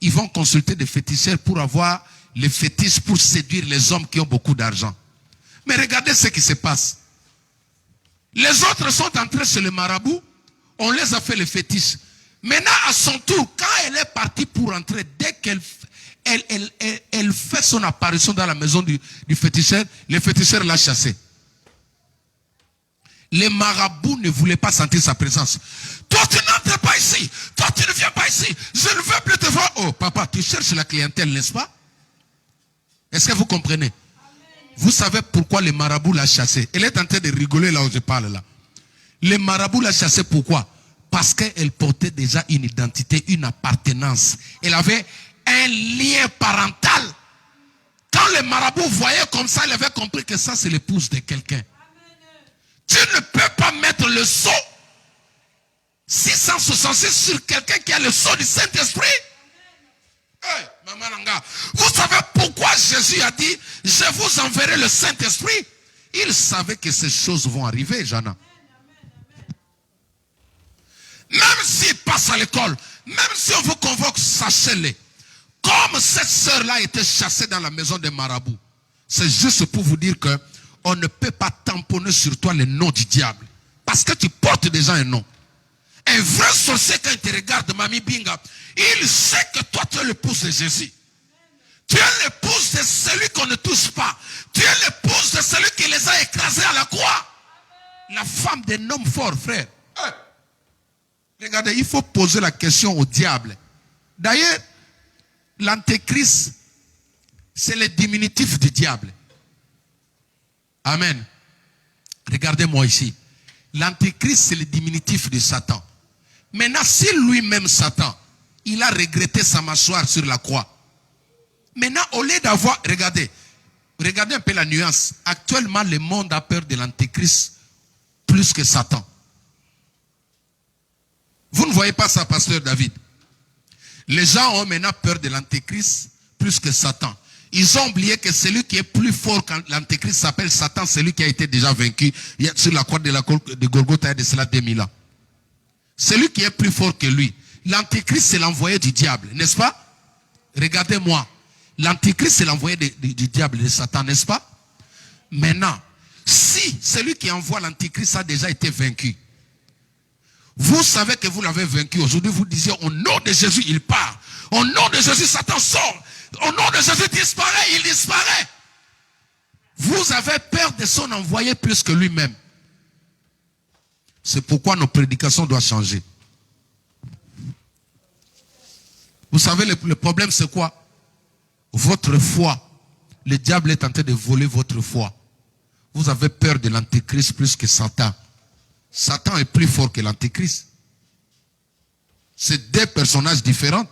Ils vont consulter des féticheurs pour avoir les fétiches pour séduire les hommes qui ont beaucoup d'argent. Mais regardez ce qui se passe. Les autres sont entrés chez le marabout. On les a fait les fétiches. Maintenant, à son tour, quand elle est partie pour entrer, dès qu'elle fait son apparition dans la maison du féticheur, le féticheur l'a chassée. Les marabouts ne voulaient pas sentir sa présence. Toi, tu n'entres pas ici. Toi, tu ne viens pas ici. Je ne veux plus te voir. Oh, papa, tu cherches la clientèle, n'est-ce pas? Est-ce que vous comprenez? Vous savez pourquoi les marabouts l'a chassée? Elle est en train de rigoler là où je parle là. Les marabouts l'a chassée pourquoi? Parce qu'elle portait déjà une identité, une appartenance. Elle avait un lien parental. Quand les marabouts voyaient comme ça, elle avait compris que ça c'est l'épouse de quelqu'un. Tu ne peux pas mettre le sceau 666 sur quelqu'un qui a le sceau du Saint-Esprit. Hey, Maman Langa, vous savez pourquoi Jésus a dit je vous enverrai le Saint-Esprit? Il savait que ces choses vont arriver, Jana. Même s'il passe à l'école, même si on vous convoque, sachez-le. Comme cette sœur-là était chassée dans la maison des marabouts, c'est juste pour vous dire que on ne peut pas tamponner sur toi le nom du diable. Parce que tu portes déjà un nom. Un vrai sorcier, quand il te regarde, Mamie Binga, il sait que toi, tu es l'épouse de Jésus. Tu es l'épouse de celui qu'on ne touche pas. Tu es l'épouse de celui qui les a écrasés à la croix. La femme d'un homme fort, frère. Hey. Regardez, il faut poser la question au diable. D'ailleurs, l'antéchrist, c'est le diminutif du diable. Amen. Regardez-moi ici. L'antéchrist, c'est le diminutif de Satan. Maintenant, si lui-même, Satan, il a regretté sa mâchoire sur la croix. Maintenant, au lieu d'avoir... Regardez un peu la nuance. Actuellement, le monde a peur de l'antéchrist plus que Satan. Vous ne voyez pas ça, pasteur David? Les gens ont maintenant peur de l'antéchrist plus que Satan. Ils ont oublié que celui qui est plus fort quand l'antéchrist s'appelle Satan, celui qui a été déjà vaincu sur la croix de Golgotha de cela 2000 ans. Celui qui est plus fort que lui. L'antéchrist, c'est l'envoyé du diable, n'est-ce pas? regardez-moi. L'antichrist, c'est l'envoyé du diable, de Satan, n'est-ce pas? Maintenant, si celui qui envoie l'antichrist a déjà été vaincu, vous savez que vous l'avez vaincu. Aujourd'hui, vous disiez, au nom de Jésus, il part. Au nom de Jésus, Satan sort. Au nom de Jésus, il disparaît. Vous avez peur de son envoyé plus que lui-même. C'est pourquoi nos prédications doivent changer. Vous savez, le problème, c'est quoi? Votre foi. Le diable est en train de voler votre foi. Vous avez peur de l'antéchrist plus que Satan. Satan est plus fort que l'antéchrist. C'est deux personnages différents.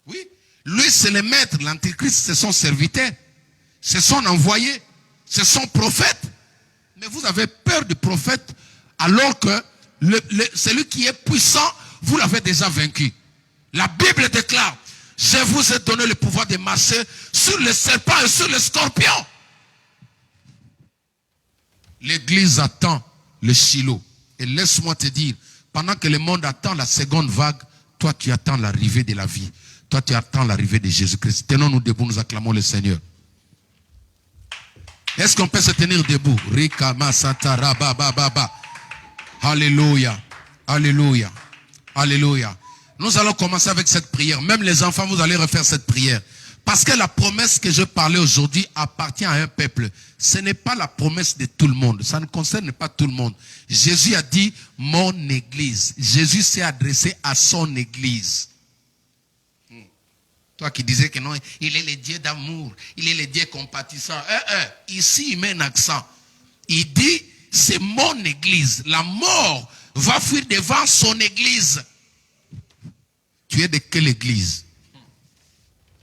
Oui. Lui, c'est le maître. L'antéchrist, c'est son serviteur. C'est son envoyé. C'est son prophète. Mais vous avez peur du prophète alors que celui qui est puissant, vous l'avez déjà vaincu. La Bible déclare, je vous ai donné le pouvoir de marcher sur les serpents et sur les scorpions. L'église attend le Shiloh. Et laisse-moi te dire, pendant que le monde attend la seconde vague, toi tu attends l'arrivée de la vie. Toi tu attends l'arrivée de Jésus-Christ. Tenons-nous debout, nous acclamons le Seigneur. Est-ce qu'on peut se tenir debout? Alléluia. Alléluia. Alléluia. Nous allons commencer avec cette prière. Même les enfants, vous allez refaire cette prière. Parce que la promesse que je parlais aujourd'hui appartient à un peuple. Ce n'est pas la promesse de tout le monde. Ça ne concerne pas tout le monde. Jésus a dit « mon église ». Jésus s'est adressé à son église. Toi qui disais que non, il est le Dieu d'amour. Il est le Dieu compatissant. Ici, il met un accent. Il dit « c'est mon église ». La mort va fuir devant son église. Tu es de quelle église?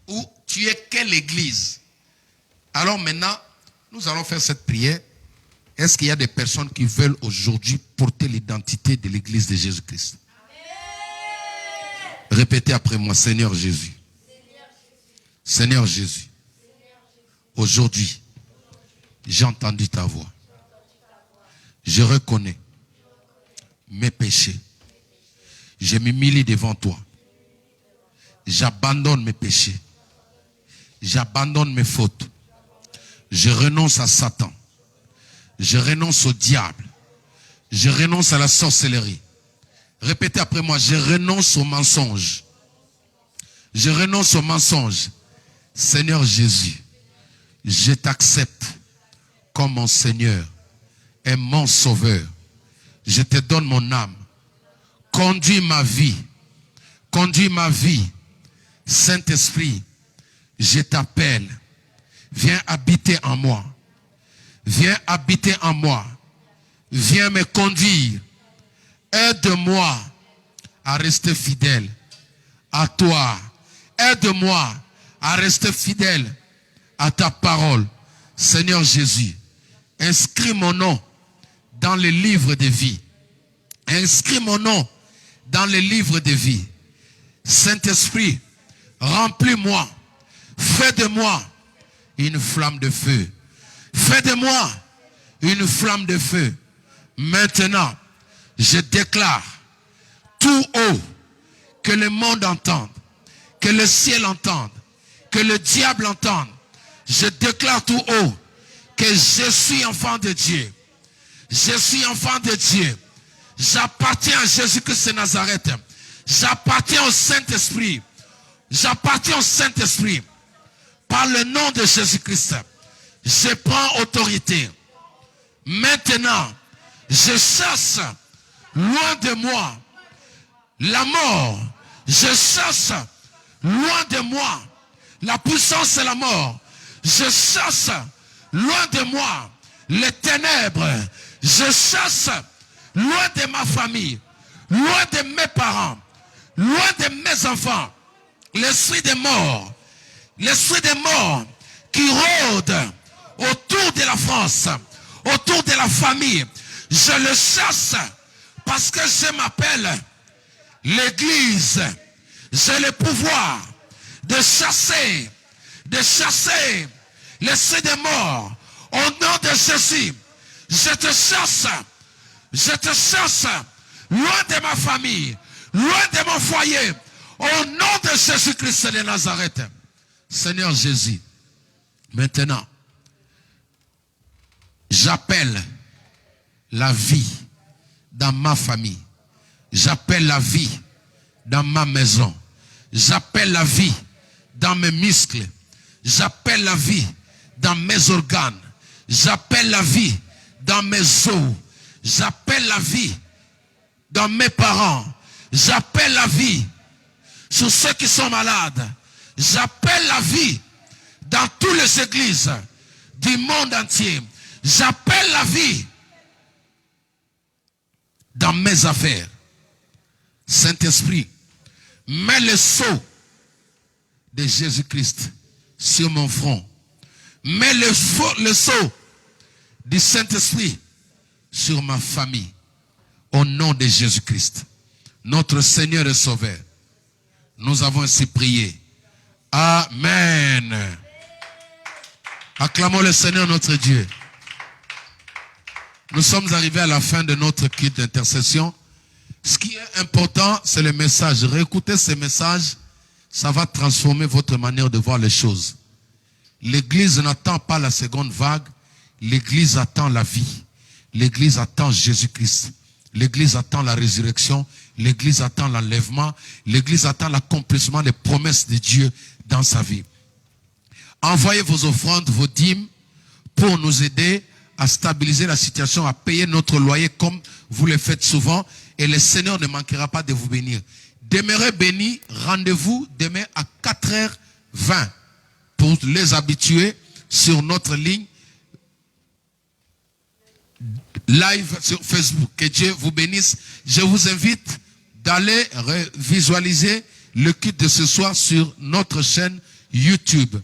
Ou tu es quelle église? Alors maintenant, nous allons faire cette prière. Est-ce qu'il y a des personnes qui veulent aujourd'hui porter l'identité de l'église de Jésus-Christ? Répétez après moi, Seigneur Jésus. Seigneur Jésus. Aujourd'hui, j'ai entendu ta voix. Je reconnais mes péchés. Je m'humilie devant toi. J'abandonne mes péchés. J'abandonne mes fautes. Je renonce à Satan. Je renonce au diable. Je renonce à la sorcellerie. Répétez après moi, je renonce au mensonge. Je renonce au mensonge. Seigneur Jésus, je t'accepte comme mon Seigneur et mon Sauveur. Je te donne mon âme. Conduis ma vie. Conduis ma vie. Saint-Esprit, je t'appelle. Viens habiter en moi. Viens habiter en moi. Viens me conduire. Aide-moi à rester fidèle à toi. Aide-moi à rester fidèle à ta parole. Seigneur Jésus, inscris mon nom dans le livre de vie. Inscris mon nom dans le livre de vie. Saint-Esprit, remplis-moi. Fais de moi une flamme de feu. Fais de moi une flamme de feu. Maintenant, je déclare tout haut que le monde entende, que le ciel entende, que le diable entende. Je déclare tout haut que je suis enfant de Dieu. Je suis enfant de Dieu. J'appartiens à Jésus-Christ de Nazareth. J'appartiens au Saint-Esprit. J'appartiens au Saint-Esprit. Par le nom de Jésus-Christ, je prends autorité. Maintenant, je chasse loin de moi la mort. Je chasse loin de moi la puissance de la mort. Je chasse loin de moi les ténèbres. Je chasse loin de ma famille, loin de mes parents, loin de mes enfants, l'esprit de mort. L'esprit de mort qui rôde autour de la France, autour de la famille. Je le chasse parce que je m'appelle l'Église. J'ai le pouvoir de chasser l'esprit de mort. Au nom de Jésus, je te chasse loin de ma famille, loin de mon foyer. Au nom de Jésus-Christ de Nazareth. Seigneur Jésus, maintenant, j'appelle la vie dans ma famille. J'appelle la vie dans ma maison. J'appelle la vie dans mes muscles. J'appelle la vie dans mes organes. J'appelle la vie dans mes os. J'appelle la vie dans mes parents. J'appelle la vie sur ceux qui sont malades. J'appelle la vie dans toutes les églises du monde entier. J'appelle la vie dans mes affaires. Saint-Esprit, mets le sceau de Jésus-Christ sur mon front. Mets le sceau du Saint-Esprit sur ma famille. Au nom de Jésus-Christ, notre Seigneur et Sauveur, nous avons ainsi prié. Amen. Acclamons le Seigneur notre Dieu. Nous sommes arrivés à la fin de notre culte d'intercession. Ce qui est important, c'est le message. Réécoutez ces messages, ça va transformer votre manière de voir les choses. L'Église n'attend pas la seconde vague. L'Église attend la vie. L'Église attend Jésus-Christ. L'Église attend la résurrection. L'Église attend l'enlèvement. L'Église attend l'accomplissement des promesses de Dieu dans sa vie. Envoyez vos offrandes, vos dîmes pour nous aider à stabiliser la situation, à payer notre loyer comme vous le faites souvent. Et le Seigneur ne manquera pas de vous bénir. Demeurez bénis. Rendez-vous demain à 4h20 pour les habitués sur notre ligne live sur Facebook. Que Dieu vous bénisse. Je vous invite d'aller visualiser le culte de ce soir sur notre chaîne YouTube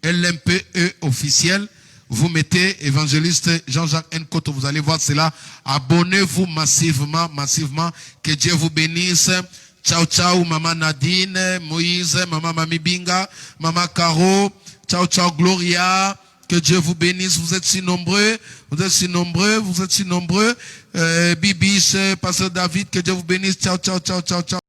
LMPE officiel. Vous mettez évangéliste Jean-Jacques Nkoto, vous allez voir cela. Abonnez-vous massivement, massivement. Que Dieu vous bénisse. Ciao, ciao, maman Nadine, Moïse, maman Mami Binga, maman Caro. Ciao, ciao, Gloria. Que Dieu vous bénisse. Vous êtes si nombreux. Vous êtes si nombreux. Vous êtes si nombreux. Bibiche, pasteur David, que Dieu vous bénisse. Ciao, ciao, ciao, ciao, ciao.